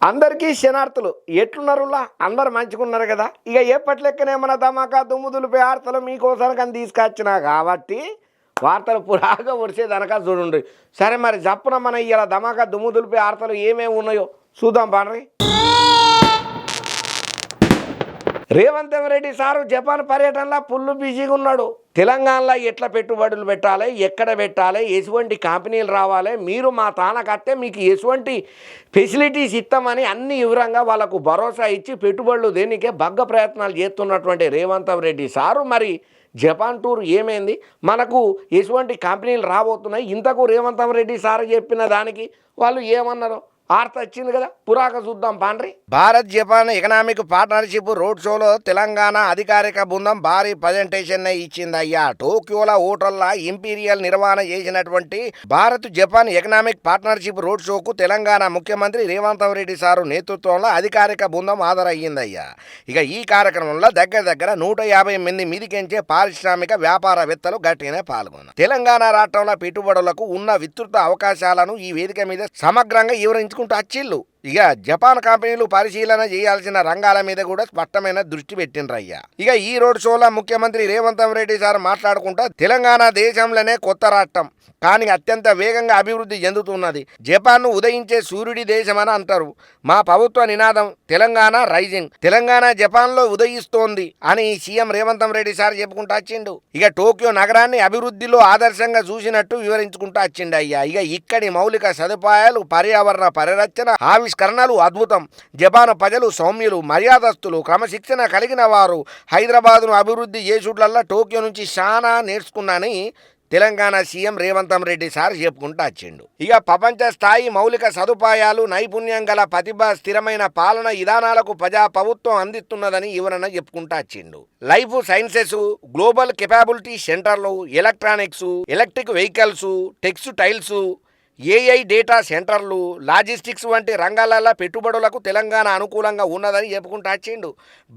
అందరికీ శనార్థులు ఎట్లున్నారులా అందరు మంచిగున్నారు కదా. ఇక ఎప్పటి లెక్కనే మన ధమాకా దుమ్ముదులిపే వార్తలు మీకోసం కానీ తీసుకొచ్చినా కాబట్టి వార్తలు పురాగా వరిసేదనక చూడండి. సరే మరి జప్పున మన ఇలా ధమాకా దుమ్ముదులిపే వార్తలు ఏమేమి ఉన్నాయో చూద్దాం పాడ్రి. రేవంత్ రెడ్డి సారు జపాన్ పర్యటనలో ఫుల్ బిజీగా ఉన్నాడు. తెలంగాణలో ఎట్లా పెట్టుబడులు పెట్టాలి, ఎక్కడ పెట్టాలి, ఎటువంటి కంపెనీలు రావాలి, మీరు మా తానకత్తే మీకు ఎటువంటి ఫెసిలిటీస్ ఇస్తామని అన్ని వివరంగా వాళ్ళకు భరోసా ఇచ్చి పెట్టుబడులు దేనికే బగ్గ ప్రయత్నాలు చేస్తున్నటువంటి రేవంత్ రెడ్డి సారు మరి జపాన్ టూర్ ఏమైంది, మనకు ఎటువంటి కంపెనీలు రాబోతున్నాయి, ఇంతకు రేవంత్ రెడ్డి సారు చెప్పిన దానికి వాళ్ళు ఏమన్నారో వార్త వచ్చింది కదా, పురాక చూద్దాం పాండ్రి. Bharat Japan economic partnership road షోలో తెలంగాణ అధికారిక బృందం భారీ ప్రజెంటేషన్ ఇచ్చిందయ్యా. టోక్యోలో హోటల్ల ఇంపీరియల్ నిర్వహణ చేసినటువంటి Bharat Japan economic partnership road షోకు తెలంగాణ ముఖ్యమంత్రి రేవంత్ రెడ్డి సారు నేతృత్వంలో అధికారిక బృందం హాజరయ్యిందయ్యా. ఇక ఈ కార్యక్రమంలో దగ్గర 150 మంది మీదికెంచే పారిశ్రామిక వ్యాపారవేత్తలు గట్టిగానే పాల్గొన్నారు. తెలంగాణ రాష్ట్రంలో పెట్టుబడులకు ఉన్న విస్తృత అవకాశాలను ఈ వేదిక మీద సమగ్రంగా వివరించు అచ్చిళ్ళు. ఇక జపాన్ కంపెనీలు పరిశీలన చేయాల్సిన రంగాల మీద కూడా స్పష్టమైన దృష్టి పెట్టిండ్రయ్యా. ఇక ఈ రోడ్ షోలో ముఖ్యమంత్రి రేవంత్ రెడ్డి సార్ మాట్లాడుకుంటా తెలంగాణ దేశంలోనే కొత్త రాష్ట్రం కానీ అత్యంత వేగంగా అభివృద్ధి చెందుతున్నది. జపాన్ను ఉదయించే సూర్యుడి దేశమని అంటారు. మా ప్రభుత్వ నినాదం తెలంగాణ రైజింగ్, తెలంగాణ జపాన్లో ఉదయిస్తోంది అని సీఎం రేవంత్ రెడ్డి సార్ చెప్పుకుంటూ వచ్చిండు. ఇక టోక్యో నగరాన్ని అభివృద్ధిలో ఆదర్శంగా చూసినట్టు వివరించుకుంటూ వచ్చిండు అయ్యా. ఇక ఇక్కడి మౌలిక సదుపాయాలు, పర్యావరణ పరిరక్షణ, ఆవిష్కరణలు అద్భుతం. జపాన్ ప్రజలు సౌమ్యులు, మర్యాదస్తులు, క్రమశిక్షణ కలిగిన వారు. హైదరాబాద్ను అభివృద్ధి చేసుట్లల్లా టోక్యో నుంచి చాలా నేర్చుకున్నానని తెలంగాణ సీఎం రేవంత్ రెడ్డి సార్ చెప్పుకుంటూ వచ్చిండు. ఇక ప్రపంచ స్థాయి మౌలిక సదుపాయాలు, నైపుణ్యం గల ప్రతిభ, స్థిరమైన పాలన విధానాలకు ప్రజా ప్రభుత్వం అందిస్తున్నదని వివరణ చెప్పుకుంటూ వచ్చిండు. లైఫ్ సైన్సెస్, గ్లోబల్ కెపాబిలిటీ సెంటర్లు, electronics, electric vehicles, textiles, AI data సెంటర్లు, లాజిస్టిక్స్ వంటి రంగాలలో పెట్టుబడులకు తెలంగాణ అనుకూలంగా ఉన్నదని చెప్పుకుంటూ వచ్చిండు.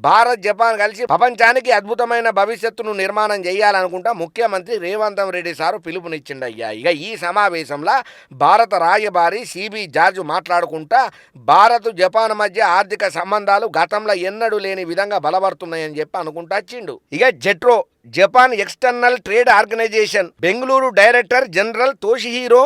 భారత్ జపాన్ కలిసి ప్రపంచానికి అద్భుతమైన భవిష్యత్తును నిర్మాణం చేయాలనుకుంటా ముఖ్యమంత్రి రేవంత్ రెడ్డి సారు పిలుపునిచ్చిండయ్యా. ఇక ఈ సమావేశంలో భారత రాయబారి సిబి జార్జ్ మాట్లాడుకుంటా భారత్ జపాన్ మధ్య ఆర్థిక సంబంధాలు గతంలో ఎన్నడూ లేని విధంగా బలపడుతున్నాయని చెప్పి అనుకుంటూ వచ్చిండు. ఇక JETRO Japan external trade organization Bengaluru director general Toshihiro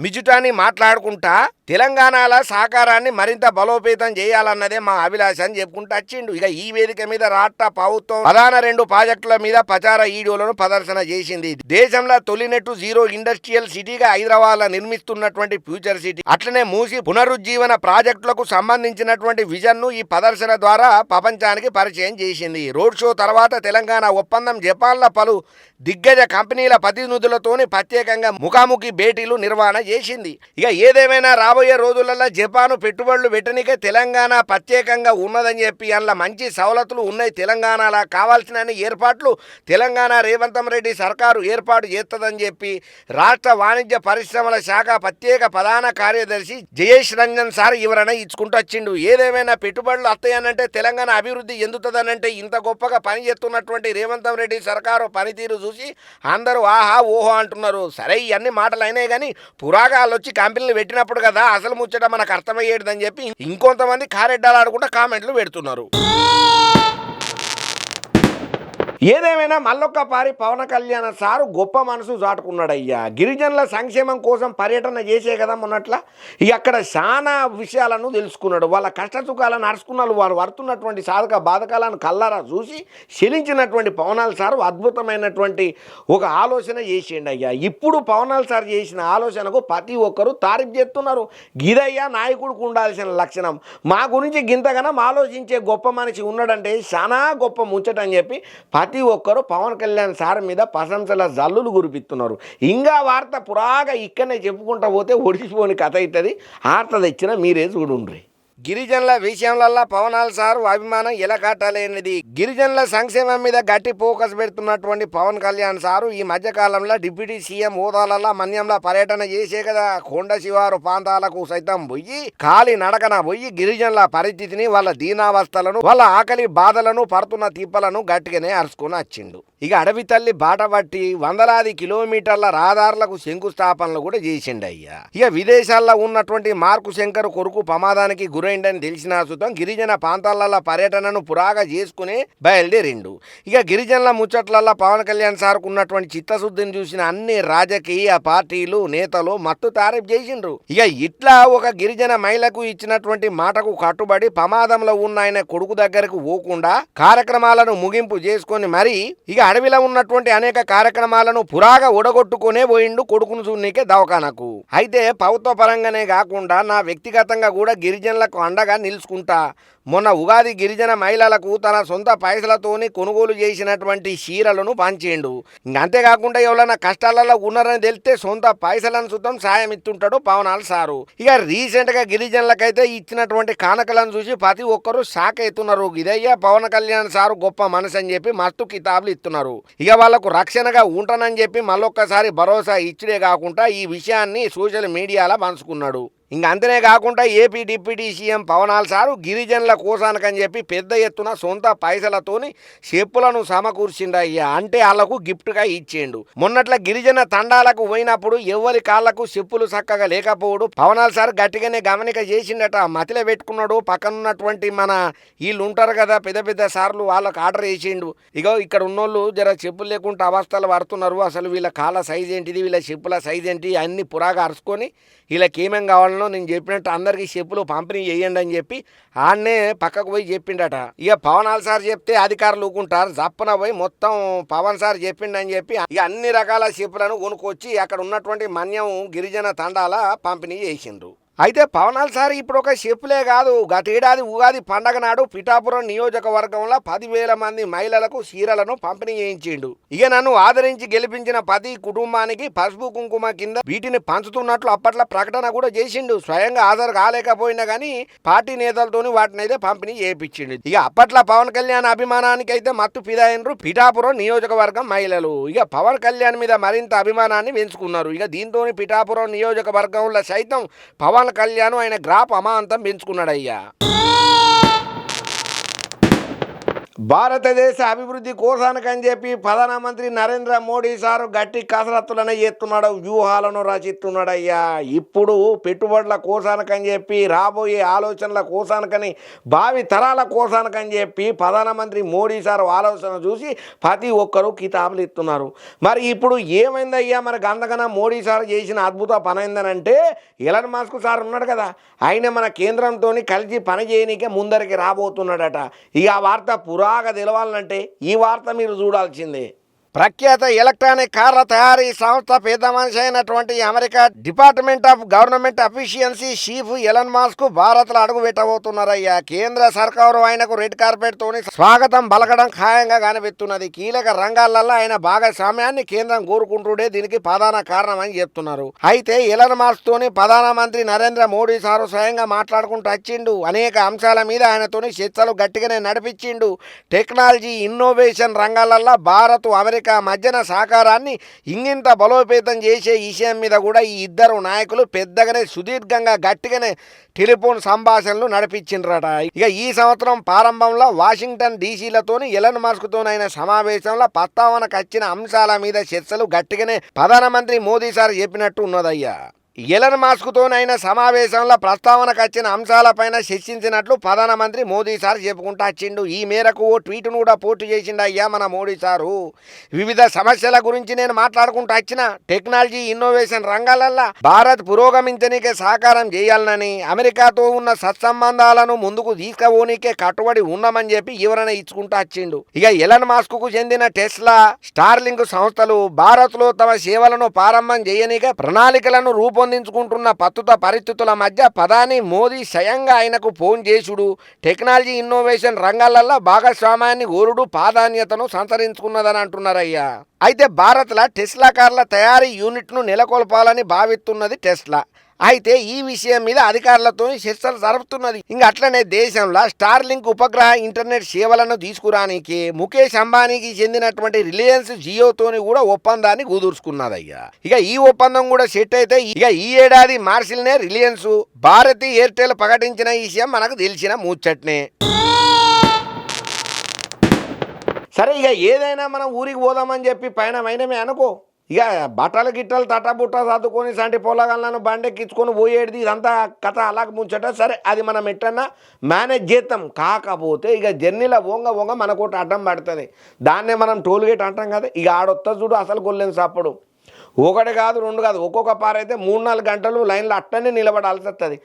Mizutani మాట్లాడుకుంటా తెలంగాణలో సహకారాన్ని మరింత బలోపేతం చేయాలన్నదే మా అభిలాష అని చెప్పుకుంటూ వచ్చిండు. ఇక ఈ వేదిక మీద రాష్ట్ర ప్రభుత్వం ప్రధాన 2 ప్రాజెక్టుల మీద ప్రచార వీడియోలను ప్రదర్శన చేసింది. దేశంలో తొలినెట్టు జీరో ఇండస్ట్రియల్ సిటీగా హైదరాబాద్లో నిర్మిస్తున్నటువంటి ఫ్యూచర్ సిటీ, అట్లనే మూసి పునరుజ్జీవన ప్రాజెక్టులకు సంబంధించినటువంటి విజన్ను ఈ ప్రదర్శన ద్వారా ప్రపంచానికి పరిచయం చేసింది. రోడ్ షో తర్వాత తెలంగాణ ఒప్పందం జపాన్ల పలు దిగ్గజ కంపెనీల ప్రతినిధులతోని ప్రత్యేకంగా ముఖాముఖి భేటీలు నిర్వహణ చేసింది. ఇక ఏదేమైనా రాబోయే రోజులలో జపాను పెట్టుబడులు పెట్టనికే తెలంగాణ ప్రత్యేకంగా ఉన్నదని చెప్పి అందులో మంచి సవలతులు ఉన్నాయి. తెలంగాణలో కావాల్సిన ఏర్పాట్లు తెలంగాణ రేవంత్ రెడ్డి సర్కారు ఏర్పాటు చేస్తుందని చెప్పి రాష్ట్ర వాణిజ్య పరిశ్రమల శాఖ ప్రత్యేక ప్రధాన కార్యదర్శి జయేష్ రంజన్ సార్ వివరణ ఇచ్చుకుంటూ వచ్చిండు. ఏదేమైనా పెట్టుబడులు వస్తాయనంటే తెలంగాణ అభివృద్ధి చెందుతుందనంటే ఇంత గొప్పగా పనిచేస్తున్నటువంటి రేవంత్ రెడ్డి సర్కారు పనితీరు చూసి అందరూ ఆహా ఓహో అంటున్నారు. సరే ఇవన్నీ మాటలు అయినాయి కానీ పురాగాలు వచ్చి కంపెనీలు పెట్టినప్పుడు కదా అసలు ముచ్చట మనకు అర్థమయ్యేదని చెప్పి ఇంకొంతమంది కారెడ్డాలు ఆడుకుంటా కామెంట్లు పెడుతున్నారు. ఏదేమైనా మల్లొక్క పారి పవన్ కళ్యాణ్ సారు గొప్ప మనసు చాటుకున్నాడయ్యా. గిరిజనుల సంక్షేమం కోసం పర్యటన చేసే కదా మొన్నట్ల అక్కడ చాలా విషయాలను తెలుసుకున్నాడు. వాళ్ళ కష్టసుఖాలను అరుచుకున్నాడు. వాళ్ళు పడుతున్నటువంటి సాధక బాధకాలను కల్లారా చూసి చెలించినటువంటి పవనాల్ సారు అద్భుతమైనటువంటి ఒక ఆలోచన చేసిండు అయ్యా. ఇప్పుడు పవనాల్ సార్ చేసిన ఆలోచనకు ప్రతి ఒక్కరు తారీఫ్ చేస్తున్నారు. గిదయ్యా నాయకుడికి ఉండాల్సిన లక్షణం. మా గురించి గింతగానం ఆలోచించే గొప్ప మనిషి ఉన్నాడంటే చాలా గొప్ప ముచ్చటని చెప్పి ప్రతి ఒక్కరు పవన్ కళ్యాణ్ సార్ మీద ప్రశంసల జల్లులు కురిపిస్తున్నారు. ఇంకా వార్త పురాగా ఇక్కడనే చెప్పుకుంటా పోతే ఒడిసిపోని కథ అవుతుంది. వార్త తెచ్చిన మీరే చూడుండ్రి. గిరిజనుల విషయంలో పవనాల్ సార్ అభిమానం ఎలా కాటాలనేది. గిరిజనుల సంక్షేమం మీద గట్టి ఫోకస్ పెడుతున్నటువంటి పవన్ కళ్యాణ్ సారు ఈ మధ్యకాలంలో డిప్యూటీ సీఎం హోదాలలో మన్యంలో పర్యటన చేసే కదా. కొండ శివారు ప్రాంతాలకు సైతం పోయి ఖాళీ నడకన పోయి గిరిజనుల పరిస్థితిని, వాళ్ళ దీనావస్థలను, వాళ్ళ ఆకలి బాధలను, పడుతున్న తిప్పలను గట్టిగానే అరుచుకొని వచ్చిండు. ఇక అడవి తల్లి బాట పట్టి వందలాది కిలోమీటర్ల రహదారులకు శంకుస్థాపనలు కూడా చేసిండు అయ్యా. ఇక విదేశాల్లో ఉన్నటువంటి మార్కు శంకర్ కొడుకు ప్రమాదానికి గురైన పోయిండని తెలిసిన సుతం గిరిజన ప్రాంతాలలో పర్యటనను పురాగా చేసుకుని బయలుదేరిండు. ఇక గిరిజనుల ముచ్చట్లలో పవన్ కళ్యాణ్ సార్కు ఉన్నటువంటి చిత్తశుద్ధిని చూసిన అన్ని రాజకీయ పార్టీలు నేతలు మత్తు తారీఫ్ చేసిండ్రు. ఇక ఇట్లా ఒక గిరిజన మహిళకు ఇచ్చినటువంటి మాటకు కట్టుబడి ప్రమాదంలో ఉన్న ఆయన కొడుకు దగ్గరకు పోకుండా కార్యక్రమాలను ముగింపు చేసుకొని మరి ఇక అడవిలో ఉన్నటువంటి అనేక కార్యక్రమాలను పురాగా ఒడగొట్టుకునే పోయిండు కొడుకును చూడనీకే దవాఖానకు. అయితే ప్రభుత్వ పరంగానే కాకుండా నా వ్యక్తిగతంగా కూడా గిరిజనులకు అండగా నిలుచుకుంటా. మొన్న ఉగాది గిరిజన మహిళలకు తన సొంత పైసలతోని కొనుగోలు చేసినటువంటి చీరలను పంచేయండు. అంతేకాకుండా ఎవరైనా కష్టాలలో ఉన్నారని తెలిస్తే సొంత పైసలను సుతం సాయం ఇస్తుంటాడు పవనాలు సారు. ఇక రీసెంట్ గా గిరిజనులకైతే ఇచ్చినటువంటి కానుకలను చూసి ప్రతి ఒక్కరూ షాక్ అవుతున్నారు. ఇదయ్యా పవన్ కళ్యాణ్ సారు గొప్ప మనసు అని చెప్పి మస్తు కితాబులు ఇస్తున్నారు. ఇక వాళ్లకు రక్షణగా ఉంటానని చెప్పి మళ్ళొక్కసారి భరోసా ఇచ్చుడే కాకుండా ఈ విషయాన్ని సోషల్ మీడియాలో పంచుకున్నాడు. ఇంక అంతనే కాకుండా ఏపీ డిప్యూటీ సీఎం పవనాల్ సారు గిరిజనుల కోసానికని చెప్పి పెద్ద ఎత్తున సొంత పైసలతోని చెప్పులను సమకూర్చిండయ్యా. అంటే వాళ్లకు గిఫ్ట్గా ఇచ్చేండు. మొన్నట్ల గిరిజన తండాలకు పోయినప్పుడు ఎవరి కాళ్లకు చెప్పులు చక్కగా లేకపోవడు పవనాల్ సార్ గట్టిగానే గమనిక చేసిండట. మతిలో పెట్టుకున్నాడు. పక్కనున్నటువంటి మన వీళ్ళు ఉంటారు కదా పెద్ద పెద్ద సార్లు వాళ్ళకు ఆర్డర్ చేసిండు. ఇగో ఇక్కడ ఉన్నోళ్ళు జర చెప్పులు లేకుండా అవస్థలు పడుతున్నారు. అసలు వీళ్ళ కాళ్ళ సైజ్ ఏంటిది, వీళ్ళ చెప్పుల సైజ్ ఏంటి అన్ని పురాగా అరుచుకొని వీళ్ళకి ఏమేం కావాలనో నేను చెప్పినట్టు అందరికీ చెప్పులు పంపిణీ చేయండి అని చెప్పి ఆడనే పక్కకు పోయి చెప్పిండట. ఇక పవనాల్ సార్ చెప్తే అధికారులు ఊకుంటారు. జప్పన పోయి మొత్తం పవన్ సార్ చెప్పిండని చెప్పి ఇక అన్ని రకాల చెప్పులను కొనుక్కొచ్చి అక్కడ ఉన్నటువంటి మన్యం గిరిజన తండాల పంపిణీ చేసిండ్రు. అయితే పవనాల్ సార్ ఇప్పుడు ఒక చెప్పులే కాదు, గతేడాది ఉగాది పండగ నాడు పిఠాపురం నియోజకవర్గంలో 10,000 మంది మహిళలకు చీరలను పంపిణీ చేయించిండు. ఇక నన్ను ఆదరించి గెలిపించిన ప్రతి కుటుంబానికి పసుపు కుంకుమ కింద వీటిని పంచుతున్నట్లు అప్పట్లో ప్రకటన కూడా చేసిండు. స్వయంగా హాజరు కాలేకపోయినా కానీ పార్టీ నేతలతోని వాటిని అయితే పంపిణీ చేయించిండు. ఇక అప్పట్లో పవన్ కళ్యాణ్ అభిమానానికి అయితే మత్తు ఫిదాయినరు పిఠాపురం నియోజకవర్గం మహిళలు. ఇక పవన్ కళ్యాణ్ మీద మరింత అభిమానాన్ని పెంచుకున్నారు. ఇక దీంతో పిఠాపురం నియోజకవర్గంలో సైతం పవన్ కళ్యాణ్ ఆయన గ్రాఫ్ అమాంతం పెంచుకున్నాడయ్యా. భారతదేశ అభివృద్ధి కోసానికని చెప్పి ప్రధానమంత్రి నరేంద్ర మోడీ సారు గట్టి కసరత్తులనే చేస్తున్నాడు, వ్యూహాలను రచిస్తున్నాడయ్యా. ఇప్పుడు పెట్టుబడుల కోసానికని చెప్పి రాబోయే ఆలోచనల కోసానికని భావి తరాల కోసానికని చెప్పి ప్రధానమంత్రి మోడీ సారు ఆలోచన చూసి ప్రతి ఒక్కరూ కితాబులు ఇస్తున్నారు. మరి ఇప్పుడు ఏమైందయ్యా? మరి గందకన్నా మోడీ సార్ చేసిన అద్భుత పని ఏందనంటే ఎలన్ మస్క్ సార్ ఉన్నాడు కదా, ఆయన మన కేంద్రంతో కలిసి పని చేయనికే ముందరికి రాబోతున్నాడట. ఇక ఆ వార్త బాగా తెలవాలంటే ఈ వార్త మీరు చూడాల్సిందే. ప్రఖ్యాత ఎలక్ట్రానిక్ కార్ల తయారీ సంస్థ పెద్ద మనిషి అయినటువంటి America department of government efficiency chief Elon Musk భారత్లో అడుగు పెట్టబోతున్నారయ్యా. కేంద్ర సర్కారు ఆయనకు రెడ్ కార్పెట్ తోని స్వాగతం పలకడం ఖాయంగా కనిపిస్తున్నది. కీలక రంగాలలో ఆయన భాగస్వామ్యాన్ని కేంద్రం కోరుకుంటుండే దీనికి ప్రధాన కారణం అని చెప్తున్నారు. అయితే ఎలన్ మస్క్ తోని ప్రధానమంత్రి నరేంద్ర మోడీ సారు స్వయంగా మాట్లాడుకుంటూ వచ్చిండు. అనేక అంశాల మీద ఆయనతోని చర్చలు గట్టిగానే నడిపించిండు. టెక్నాలజీ ఇన్నోవేషన్ రంగాలలో భారత్ అమెరికా మధ్యన సహకారాన్ని ఇంగింత బలోపేతం చేసే విషయం మీద కూడా ఈ ఇద్దరు నాయకులు పెద్దగానే సుదీర్ఘంగా గట్టిగానే టెలిఫోన్ సంభాషణలు నడిపించిండ్రట. ఇక ఈ సంవత్సరం ప్రారంభంలో వాషింగ్టన్ డీసీలతోని ఎలన్ మస్క్తోనైన సమావేశంలో ప్రస్తావనకు వచ్చిన అంశాల మీద చర్చలు గట్టిగానే ప్రధానమంత్రి మోదీ సార్ చెప్పినట్టు ఉన్నదయ్యా. ఎలన్ మస్క్తోనైన సమావేశంలో ప్రస్తావనకు వచ్చిన అంశాలపైన చర్చించినట్లు ప్రధానమంత్రి మోదీ సార్ చెప్పుకుంటూ వచ్చిండు. ఈ మేరకు ఓ ట్వీట్ను కూడా పోస్ట్ చేసిండు అయ్యా మన మోడీ సారు. వివిధ సమస్యల గురించి నేను మాట్లాడుకుంటూ వచ్చిన టెక్నాలజీ ఇన్నోవేషన్ రంగాలల్లో భారత్ పురోగమించనీకే సహకారం చేయాలనని, అమెరికాతో ఉన్న సత్సంబంధాలను ముందుకు తీసుకుపోనీకే కట్టుబడి ఉన్నామని చెప్పి వివరణ ఇచ్చుకుంటూ వచ్చిండు. ఇక ఎలన్ మస్క్కు చెందిన టెస్లా, స్టార్లింక్ సంస్థలు భారత్లో తమ సేవలను ప్రారంభం చేయనీకే ప్రణాళికలను రూపొందించుకుంటున్న ప్రస్తుత పరిస్థితుల మధ్య ప్రధాని మోదీ స్వయంగా ఆయనకు ఫోన్ చేసుడు టెక్నాలజీ ఇన్నోవేషన్ రంగాలలో భాగస్వామ్యాన్ని కోరుడు ప్రాధాన్యతను సంతరించుకున్నదని అంటున్నారయ్యా. అయితే భారత్లో టెస్లా కార్ల తయారీ యూనిట్ను నెలకొల్పాలని భావిస్తున్నది టెస్లా. అయితే ఈ విషయం మీద అధికారులతో చర్చలు జరుపుతున్నది. ఇంకా అట్లనే దేశంలో స్టార్లింక్ ఉపగ్రహ ఇంటర్నెట్ సేవలను తీసుకురానికి ముఖేష్ అంబానీకి చెందినటువంటి రిలయన్స్ జియోతోని కూడా ఒప్పందాన్ని కుదుర్చుకున్నదయ్యా. ఇక ఈ ఒప్పందం కూడా సెట్ అయితే ఇక ఈ ఏడాది మార్చిల్నే రిలయన్స్, భారతి ఎయిర్టెల్ ప్రకటించిన విషయం మనకు తెలిసిన ముచ్చట్నే. సరే, ఇక ఏదైనా మనం ఊరికి పోదామని చెప్పి పైన మైనమే అనుకో, ఇక బట్టలు గిట్టలు తట్టబుట్ట చదువుకొని సంటి పొలగాళ్ళను బండెక్కించుకొని పోయేది ఇదంతా కథ అలాగ ముంచట. సరే అది మనం ఎట్టన్నా మేనేజ్ చేస్తాం. కాకపోతే ఇక జర్నీలో వంగ మనకోటి అడ్డం పడుతుంది. దాన్నే మనం టోల్ గేట్ అంటాం కదా. ఇక ఆడొత్త చూడు అసలు కొల్లేని సప్పుడు. ఒకటి కాదు రెండు కాదు, ఒక్కొక్క పారైతే 3-4 గంటలు లైన్లో అట్టనే నిలబడాల్సి వస్తుంది.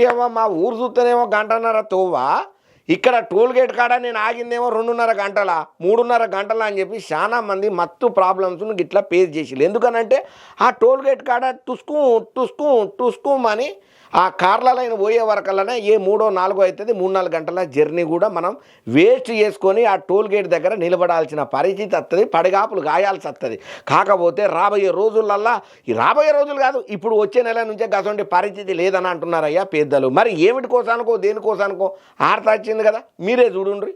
ఏమో మా ఊరు చూస్తేనేమో గంటన్నర తోవా, ఇక్కడ టోల్ గేట్ కాడ నేను ఆగిందేమో 2.5 గంటల 3.5 గంటల అని చెప్పి చాలా మంది మత్తు ప్రాబ్లమ్స్ను గిట్లా ఫేస్ చేసిళ్ళు. ఎందుకనంటే ఆ టోల్ గేట్ కాడ టుస్కు అని ఆ కార్ల లైన్ పోయే వరకల్లానే ఏ 3-4 అవుతుంది. 3-4 గంటల జర్నీ కూడా మనం వేస్ట్ చేసుకొని ఆ టోల్ గేట్ దగ్గర నిలబడాల్సిన పరిస్థితి వస్తుంది. పడిగాపులు గాయాల్సి వస్తుంది. కాకపోతే రాబోయే రోజులల్లా, ఈ రాబోయే రోజులు కాదు ఇప్పుడు వచ్చే నెల నుంచే గసంటి పరిస్థితి లేదని అంటున్నారయ్యా పెద్దలు. మరి ఏమిటి కోసానికో దేనికోసానికో ఆర్త వచ్చింది కదా, మీరే చూడుండ్రి.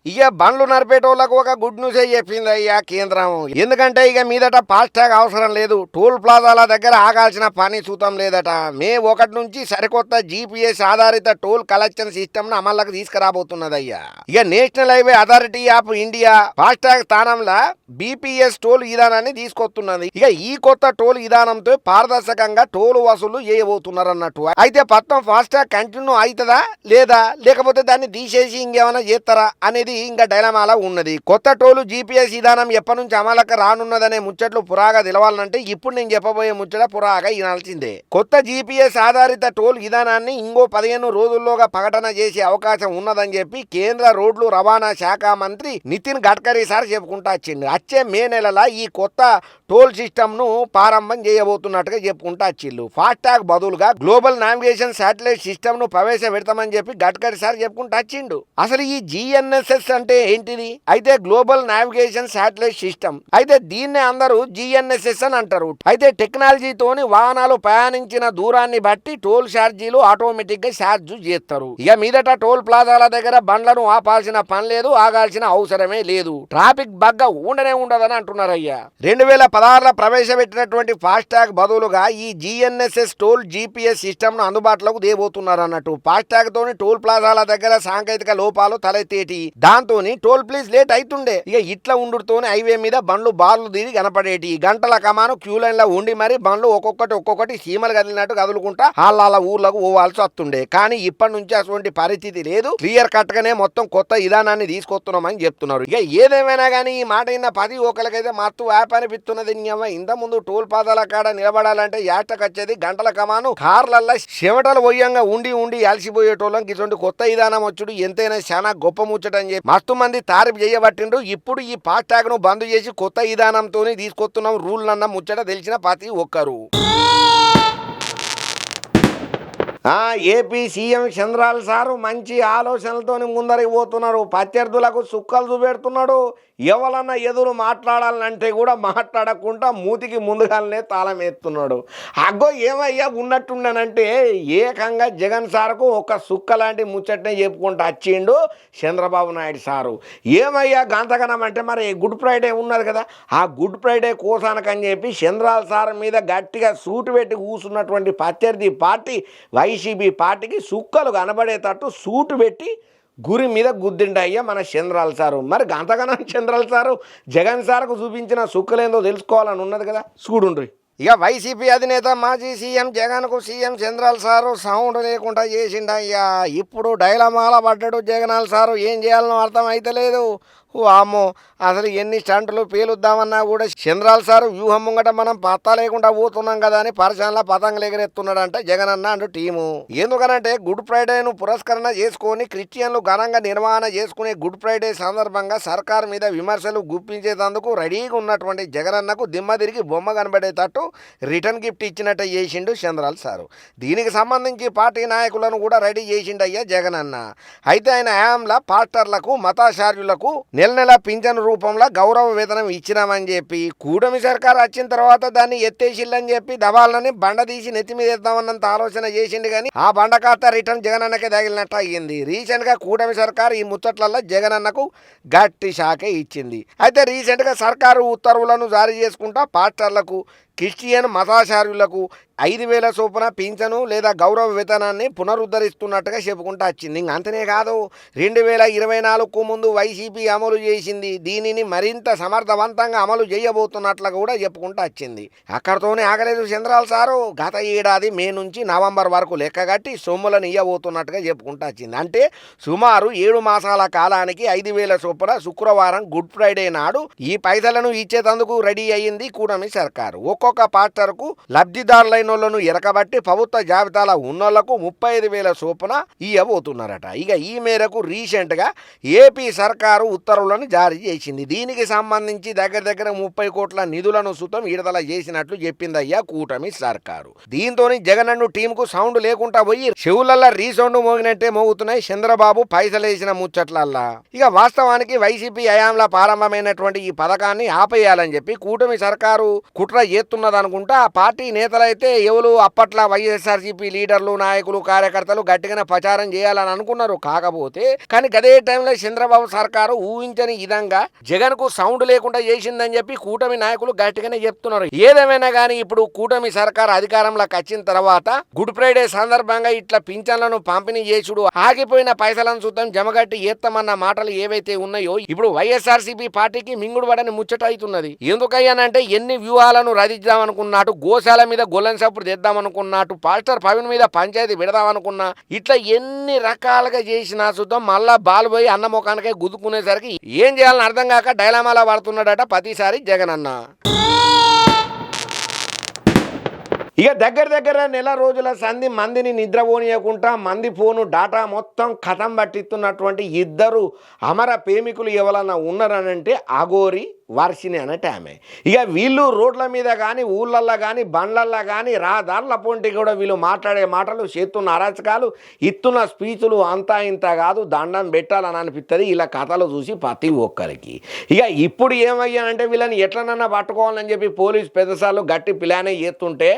ఇక బండ్లు నడిపేటోళ్ళకు ఒక గుడ్ న్యూసే చెప్పింది అయ్యా కేంద్రం. ఎందుకంటే ఇక మీదట ఫాస్టాగ్ అవసరం లేదు, టోల్ ప్లాజాల దగ్గర ఆగాల్సిన పని సూతం లేదట. మే 1 నుంచి సరికొత్త GPS ఆధారిత టోల్ కలెక్షన్ సిస్టమ్ ను అమల్లోకి తీసుకురాబోతున్నది అయ్యా. ఇక national highway authority of India FASTag స్థానంలో BPS టోల్ విధానాన్ని తీసుకొస్తున్నది. ఇక ఈ కొత్త టోల్ విధానంతో పారదర్శకంగా టోల్ వసూలు చేయబోతున్నారు అన్నట్టు. అయితే పత్తం ఫాస్టాగ్ కంటిన్యూ అవుతుందా లేదా, లేకపోతే దాన్ని తీసేసి ఇంకేమైనా చేస్తారా అనేది ఇంకా డైలమాలా ఉన్నది. కొత్త టోలు GPS విధానం ఎప్పటి నుంచి అమలుకి రానున్నదనే ముచ్చట్లు పురాగా తెలవాలంటే ఇప్పుడు నేను చెప్పబోయే ముచ్చట పురాగా వినాల్సిందే. కొత్త GPS ఆధారిత టోల్ విధానాన్ని ఇంకో 15 రోజుల్లోగా ప్రకటన చేసే అవకాశం ఉన్నదని చెప్పి కేంద్ర రోడ్లు రవాణా శాఖ మంత్రి నితిన్ గడ్కరీ సార్ చెప్పుకుంటా వచ్చిండు. వచ్చే మే నెలలో ఈ కొత్త టోల్ సిస్టమ్ ను ప్రారంభం చేయబోతున్నట్టుగా చెప్పుకుంటా వచ్చిండు. ఫాస్టాగ్ బదులుగా గ్లోబల్ నావిగేషన్ శాటిలైట్ సిస్టమ్ ను ప్రవేశపెడతామని చెప్పి గడ్కరీ సార్ చెప్పుకుంటా వచ్చిండు. అసలు ఈ GNSS అంటే ఏంటిది? అయితే గ్లోబల్ నావిగేషన్ శాటిలైట్ సిస్టమ్. అయితే దీన్నే అందరూ GNSS అని అంటారు. అయితే టెక్నాలజీతోని వాహనాలు ప్రయాణించిన దూరాన్ని బట్టి టోల్ ఛార్జీలు ఆటోమేటిక్ గా ఛార్జ్ చేస్తారు. ఇక మీదట టోల్ ప్లాజాల దగ్గర బండ్లను ఆపాల్సిన పని లేదు, ఆగాల్సిన అవసరమే లేదు. ట్రాఫిక్ బగ్గ ఉండనే ఉండదని అంటున్నారయ్యా. 2016లో ప్రవేశపెట్టినటువంటి ఫాస్టాగ్ బదులుగా ఈ GNSS టోల్ GPS సిస్టమ్ ను అందుబాటులోకి దేబోతున్నారు అన్నట్టు. ఫాస్టాగ్ తోని టోల్ ప్లాజాల దగ్గర సాంకేతిక లోపాలు తలెత్తేటి, దాంతో టోల్ ప్లీజ్ లేట్ అవుతుండే. ఇక ఇట్లా ఉండుతోనే హైవే మీద బండ్లు బార్లు దిగి కనపడేటి. గంటల కమాను క్యూ లైన్ లో ఉండి మరి బండ్లు ఒక్కొక్కటి సీమలు కదిలినట్టు కదులుకుంటా వాళ్ళ ఊర్లకు పోవాల్సి వస్తుండే. కానీ ఇప్పటి నుంచి అటువంటి పరిస్థితి లేదు. క్లియర్ కట్ గానే మొత్తం కొత్త విధానాన్ని తీసుకొస్తున్నామని చెప్తున్నారు. ఇక ఏదేమైనా కానీ ఈ మాట విన్న 10 ఒకరికైతే మత్తు యాప్ అనిపిస్తున్నది. ఇంత ముందు టోల్ పాదాల కాడ నిలబడాలంటే యాటకొచ్చేది గంటల కమాను కార్లల్లో చెమటలు పోయంగా ఉండి అలసిపోయేటోళ్ళం. ఇటువంటి కొత్త విధానం వచ్చుడు ఎంతైనా చాలా గొప్ప ముచ్చటని చెప్పి మస్తు మంది తారీఫ్ చేయబట్టిండ్రు. ఇప్పుడు ఈ ఫాస్టాగ్ ను బంద్ చేసి కొత్త విధానంతో తీసుకొస్తున్నాం రూల్ అన్న ముచ్చట తెలిసిన ప్రతి ఒక్కరు. ఏపీ సీఎం చంద్రాల్ సారు మంచి ఆలోచనలతో ముందరికి పోతున్నారు. ప్రత్యర్థులకు సుక్కలు చూపెడుతున్నాడు. ఎవరన్నా ఎదురు మాట్లాడాలంటే కూడా మాట్లాడకుండా మూతికి ముందుగానే తాళం ఎత్తున్నాడు. అగ్గో ఏమయ్యా ఉన్నట్టుండనంటే ఏకంగా జగన్ సార్కు ఒక సుక్క లాంటి ముచ్చటనే చెప్పుకుంటూ వచ్చిండు చంద్రబాబు నాయుడు సారు. ఏమయ్యా గంతగనం అంటే మరి గుడ్ ఫ్రైడే ఉన్నది కదా, ఆ గుడ్ ఫ్రైడే కోసానికని చెప్పి చంద్రాల్ సార్ మీద గట్టిగా సూటు పెట్టి కూర్చున్నటువంటి ప్రత్యర్థి పార్టీ వైసీపీ పార్టీకి సుక్కలు కనబడేటట్టు సూటు పెట్టి గురి మీద గుద్దిండయ్యా మన చంద్రాల్ సారు. మరి గంతగనం చంద్రాల్ సారు జగన్ సార్కు చూపించిన సుక్కలేందో తెలుసుకోవాలని ఉన్నది కదా, చూడుండ్రి. ఇక వైసీపీ అధినేత మాజీ సీఎం జగన్కు సీఎం చంద్రాల్ సారు సౌండ్ లేకుండా చేసిండయ్యా. ఇప్పుడు డైలమాల పడ్డాడు జగనాల్ సారు. ఏం చేయాలనో అర్థం అయితే లేదు. అమ్మో అసలు ఎన్ని స్టంట్లు పేలుద్దామన్నా కూడా చంద్రాల్ సారు వ్యూహం ముంగట మనం పత్తా లేకుండా పోతున్నాం కదా అని పరిశానలా పతంగులు ఎగరెత్తున్నాడంట జగన్ అన్న అంటూ టీము. ఎందుకనంటే గుడ్ ఫ్రైడేను పురస్కరణ చేసుకొని క్రిస్టియన్లు ఘనంగా నిర్వహణ చేసుకునే గుడ్ ఫ్రైడే సందర్భంగా సర్కార్ మీద విమర్శలు గుప్పించేందుకు రెడీగా ఉన్నటువంటి జగనన్నకు దిమ్మ తిరిగి బొమ్మ కనబడేటట్టు రిటర్న్ గిఫ్ట్ ఇచ్చినట్టు చేసిండు చంద్రాల్ సారు. దీనికి సంబంధించి పార్టీ నాయకులను కూడా రెడీ చేసిండయ్యా జగనన్న. అయితే ఆయన హయాంలో పాస్టర్లకు మతాచార్యులకు నెల పింఛను రూపంలో గౌరవ వేతనం ఇచ్చినామని చెప్పి కూటమి సర్కారు వచ్చిన తర్వాత దాన్ని ఎత్తేసిల్లని చెప్పి దబాలని బండ తీసి నెత్తి మీద ఎద్దామన్నంత ఆలోచన చేసిండు. కానీ ఆ బండ ఖాతా రిటర్న్ జగనన్నకే తగిలినట్టు అయ్యింది. రీసెంట్ గా కూటమి సర్కారు ఈ ముచ్చట్లలో జగనన్నకు గట్టి షాకే ఇచ్చింది. అయితే రీసెంట్ గా సర్కారు ఉత్తర్వులను జారీ చేసుకుంటా పాస్టర్లకు క్రిస్టియన్ మతాచార్యులకు 5,000 చొప్పున పింఛను లేదా గౌరవ వేతనాన్ని పునరుద్ధరిస్తున్నట్టుగా చెప్పుకుంటూ వచ్చింది. ఇంక అంతనే కాదు, 2024కు ముందు వైసీపీ అమలు చేసింది, దీనిని మరింత సమర్థవంతంగా అమలు చేయబోతున్నట్లు కూడా చెప్పుకుంటూ వచ్చింది. అక్కడితోనే ఆగలేదు చంద్రాల సారు. గత ఏడాది మే నుంచి నవంబర్ వరకు లెక్కగట్టి సొమ్ములను ఇవ్వబోతున్నట్టుగా చెప్పుకుంటూ వచ్చింది. అంటే సుమారు 7 మాసాల కాలానికి 5,000 చొప్పున శుక్రవారం గుడ్ ఫ్రైడే నాడు ఈ పైసలను ఇచ్చేందుకు రెడీ అయ్యింది కూటమి సర్కారు. ఒక్కొక్క పాస్టర్కు లబ్ధిదారులైనోళ్లను ఎరకబట్టి ప్రభుత్వ జాబితాలో ఉన్నోళ్లకు 35,000 చొప్పున ఇవ్వబోతున్నారట. ఇక ఈ మేరకు రీసెంట్ గా ఏపీ సర్కారు ఉత్తర్వులను జారీ చేసింది. దీనికి సంబంధించి దగ్గర 30 కోట్ల నిధులను సుతం విడుదల చేసినట్లు చెప్పిందయ్యా కూటమి సర్కారు. దీంతో జగనన్ను టీంకు సౌండ్ లేకుండా పోయి చెవులల్లా రీసౌండ్ మోగినట్టే మోగుతున్నాయి చంద్రబాబు పైసలేసిన ముచ్చట్లల్లా. ఇక వాస్తవానికి వైసీపీ హయాంలో ప్రారంభమైనటువంటి ఈ పథకాన్ని ఆపేయాలని చెప్పి కూటమి సర్కారు కుట్ర చేస్తున్నదనుకుంటా. ఆ పార్టీ నేతలైతే ఎవరు అప్పట్లో వైఎస్ఆర్సీపీ లీడర్లు, నాయకులు, కార్యకర్తలు గట్టిగానే ప్రచారం చేయాలని అనుకున్నారు. కాకపోతే కానీ అదే టైంలో చంద్రబాబు సర్కారు ఊహించని విధంగా జగన్ కు సౌండ్ లేకుండా చేసిందని చెప్పి కూటమి నాయకులు గట్టిగానే చెప్తున్నారు. ఏదేమైనా కానీ ఇప్పుడు కూటమి సర్కారు అధికారంలోకి వచ్చిన తర్వాత గుడ్ ఫ్రైడే సందర్భంగా ఇట్లా పింఛన్లను పంపిణీ చేసుడు, ఆగిపోయిన పైసలను చూద్దాం జమగట్టి ఏత్తమన్న మాటలు ఏవైతే ఉన్నాయో ఇప్పుడు వైఎస్ఆర్సీపీ పార్టీకి మింగుడు పడని ముచ్చట అవుతున్నది. ఎందుకయ్యానంటే ఎన్ని వ్యూహాలను రచిద్దామనుకున్నట్టు, గోశాల మీద గొల్లన్ సప్పుడు తెద్దామనుకున్నట్టు, పాస్టర్ ప్రవీణ్ మీద పంచాయతీ పెడదామనుకున్నా, ఇట్లా ఎన్ని రకాలుగా చేసినా చూద్దాం మళ్ళా బాలు పోయి అన్న ముఖానికే గుద్దుకునేసరికి ఏం చేయాలని అర్థం కాక డైలామాలా పడుతున్నాడట ప్రతిసారి జగన్ అన్న. ఇక దగ్గర నెల రోజుల సంధి మందిని నిద్రపోనీయకుండా మంది ఫోను డాటా మొత్తం కథం పట్టిస్తున్నటువంటి ఇద్దరు అమర ప్రేమికులు ఎవరన్నా ఉన్నారనంటే అఘోరి, వర్షిని అనేట ఆమె. ఇక వీళ్ళు రోడ్ల మీద కానీ ఊళ్ళల్లో కానీ బండ్లల్లో కానీ రహదారుల పొంటి కూడా వీళ్ళు మాట్లాడే మాటలు, చేస్తున్న అరాచకాలు, ఇస్తున్న స్పీచులు అంతా ఇంత కాదు, దండం పెట్టాలని అనిపిస్తుంది ఇలా కథలు చూసి ప్రతి ఒక్కరికి. ఇక ఇప్పుడు ఏమయ్యానంటే వీళ్ళని ఎట్లనన్నా పట్టుకోవాలని చెప్పి పోలీసు పెద్దసార్లు గట్టి ప్లానే చేస్తుంటే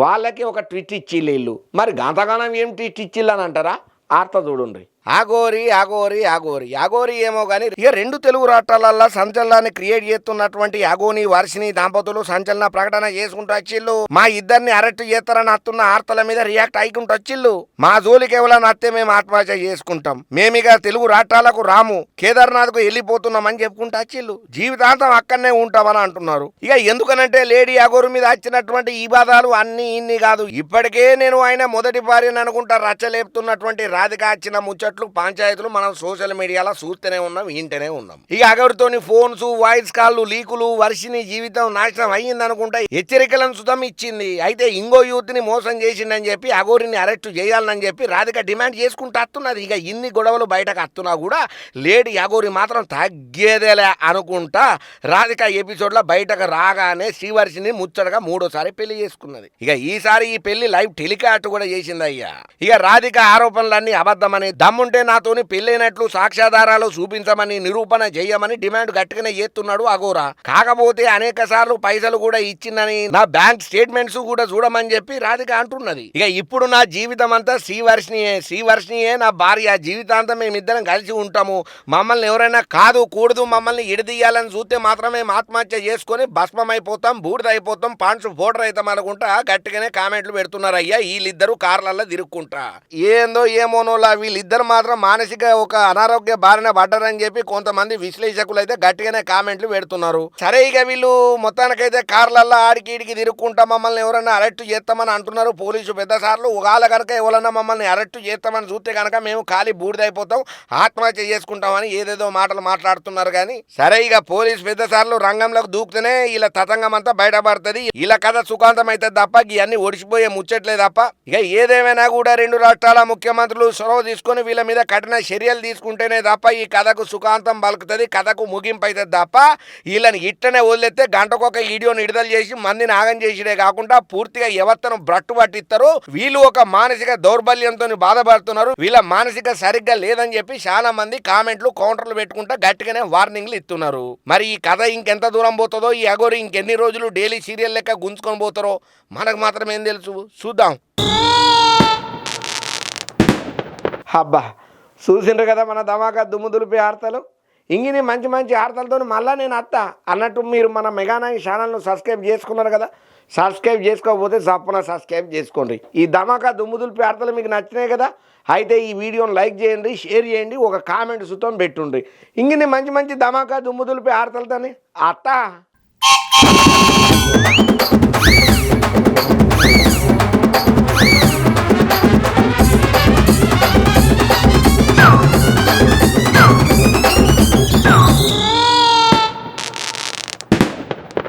వాళ్ళకి ఒక ట్విట్ ఇచ్చిళ్ళు వీళ్ళు. మరి గంతగానం ఏం ట్విట్ ఇచ్చిళ్ళని అంటారా? ఆర్త చూడండి. అఘోరి అఘోరి అఘోరి అఘోరి ఏమో కానీ ఇక 2 తెలుగు రాష్ట్రాలల్లో సంచలనాన్ని క్రియేట్ చేస్తున్నటువంటి అఘోని, వర్షిని దంపతులు సంచలన ప్రకటన చేసుకుంటూ వచ్చిళ్ళు. మా ఇద్దరిని అరెస్ట్ చేస్తారని వస్తున్న ఆర్తల మీద రియాక్ట్ అయ్యుకుంటూ వచ్చిళ్ళు. మా జోలికి ఎవరైనా వస్తే మేము ఆత్మహత్య చేసుకుంటాం, మేమిక తెలుగు రాష్ట్రాలకు రాము, కేదార్నాథ్ కు వెళ్ళిపోతున్నామని చెప్పుకుంటూ వచ్చిళ్ళు. జీవితాంతం అక్కడనే ఉంటామని అంటున్నారు. ఇక ఎందుకనంటే లేడీ అఘోరి మీద వచ్చినటువంటి ఈ బాధాలు అన్ని ఇన్ని కాదు. ఇప్పటికే నేను ఆయన మొదటి భార్యను అనుకుంటా రచ్చలేపుతున్నటువంటి రాధిక వచ్చిన ముచ్చట్లు, పంచాయతీలు మనం సోషల్ మీడియాలో చూస్తూనే ఉన్నాం, వింటూనే ఉన్నాం. ఇక అగరితోని ఫోన్స్, వాయిస్ కాళ్ళు, లీకులు, వర్షిని జీవితం నాశనం అయ్యింది అనుకుంటా హెచ్చరికలను సుతం ఇచ్చింది. అయితే ఇంకో యూత్ ని మోసం చేసిందని చెప్పి అఘోరిని అరెస్ట్ చేయాలని చెప్పి రాధిక డిమాండ్ చేసుకుంటూ వస్తున్నది. ఇక ఇన్ని గొడవలు బయటకు వస్తున్నా కూడా లేడీ అఘోరి మాత్రం తగ్గేదేలే అనుకుంటా రాధిక ఎపిసోడ్లో బయటకు రాగానే శ్రీవర్షిని ముచ్చటగా 3వ పెళ్లి చేసుకున్నది. ఇక ఈసారి ఈ పెళ్లి లైవ్ టెలికాస్ట్ కూడా చేసింది అయ్యా. ఇక రాధిక ఆరోపణలన్నీ అబద్ధమని, దమ్ముంటే నాతోని పెళ్ళైనట్లు సాక్ష్యాధారాలు చూపించమని, నిరూపణ చేయమని డిమాండ్ గట్టిగానే చేస్తున్నాడు అఘోరా. కాకపోతే అనేక సార్లు పైసలు కూడా ఇచ్చిందని, నా బ్యాంక్ స్టేట్మెంట్స్ కూడా చూడమని చెప్పి రాధిక అంటున్నది. ఇక ఇప్పుడు నా జీవితం అంతా శ్రీవర్షినియే నా భార్య, జీవితాంతం మేమిద్దరం కలిసి ఉంటాము, మమ్మల్ని ఎవరైనా కాదు కూడదు మమ్మల్ని ఎడదీయాలని చూస్తే మాత్రమే ఆత్మహత్య చేసుకొని భస్మమైపోతాం, బూడిదైపోతాం, పాండ్స్ ఫోటర్ అవుతాం అనుకుంటా గట్టిగానే కామెంట్లు పెడుతున్నారు అయ్యా వీళ్ళిద్దరు కార్లల్లో తిరుక్కుంటా. ఏందో ఏమోనోలా వీళ్ళిద్దరు మాత్రం మానసిక ఒక అనారోగ్య బారిన పడ్డారని చెప్పి కొంతమంది విశ్లేషకులు అయితే గట్టిగానే కామెంట్లు పెడుతున్నారు. సరే ఇక వీళ్ళు మొత్తానికైతే కార్లల్లో ఆడికి ఈడికి తిరుక్కుంటా మమ్మల్ని ఎవరైనా అరెస్ట్ చేస్తామని అంటున్నారు పోలీసు పెద్ద సార్లు. ఒకవేళ కనుక ఎవరైనా మమ్మల్ని అరెస్ట్ చేస్తామని చూస్తే కనుక మేము ఖాళీ బూడిదైపోతాం, ఆత్మహత్య చేసుకుంటామని ఏదేదో మాటలు మాట్లాడుతున్నారు. కానీ సరే ఇక పోలీసు పెద్ద సార్లు రంగంలోకి దూకుతూనే ఇలా తతంగం అంతా బయటపడుతుంది. ఇలా కథ సుఖాంతం అయితే తప్ప ఇవన్నీ ఒడిసిపోయే ముచ్చట్లే తప్ప. ఇక ఏదేమైనా కూడా 2 రాష్ట్రాల ముఖ్యమంత్రులు చొరవ తీసుకొని వీళ్ళ మీద కఠిన చర్యలు తీసుకుంటేనే తప్ప ఈ కథకు సుఖాంతం పలుకుతుంది, కథకు ముగింపు అవుతుంది తప్ప వీళ్ళని ఇట్టనే వదిలేస్తే గంటకొక వీడియోని విడుదల చేసి మందిని ఆగం చేసిడే కాకుండా పూర్తిగా వ్యవస్థను బ్రట్టు పట్టిస్తారు. వీళ్ళు ఒక మానసిక దౌర్బల్యంతో బాధపడుతున్నారు, వీళ్ళ మానసిక సరిగ్గా లేదని చెప్పి చాలా మంది కామెంట్లు కౌంటర్లు పెట్టుకుంటా గట్టిగానే వార్నింగ్లు ఇస్తున్నారు. మరి ఈ కథ ఇంకెంత దూరం పోతుందో, ఈ అఘోరి ఇంకెన్ని రోజులు డైలీ సీరియల్ లెక్క గుంజుకొని పోతారో మనకు మాత్రం ఏం తెలుసు, చూద్దాం. అబ్బా చూసిండ్రు కదా మన ధమాకా దుమ్ము దులిపే ఆర్తలు. ఇంగిని మంచి మంచి ఆర్తలతో మళ్ళీ నేను అత్త అన్నట్టు మీరు మన మెగా9 ఛానల్ను సబ్స్క్రైబ్ చేసుకున్నారు కదా. సబ్స్క్రైబ్ చేసుకోకపోతే తప్పన సబ్స్క్రైబ్ చేసుకోండి. ఈ ధమాకా దుమ్ముదులు వార్తలు మీకు నచ్చినాయి కదా, అయితే ఈ వీడియోని లైక్ చేయండి, షేర్ చేయండి, ఒక కామెంట్ సుతం పెట్టుండ్రి. ఇంగిన్ని మంచి మంచి ధమాకా దుమ్ముదులు వార్తలతోని అత్త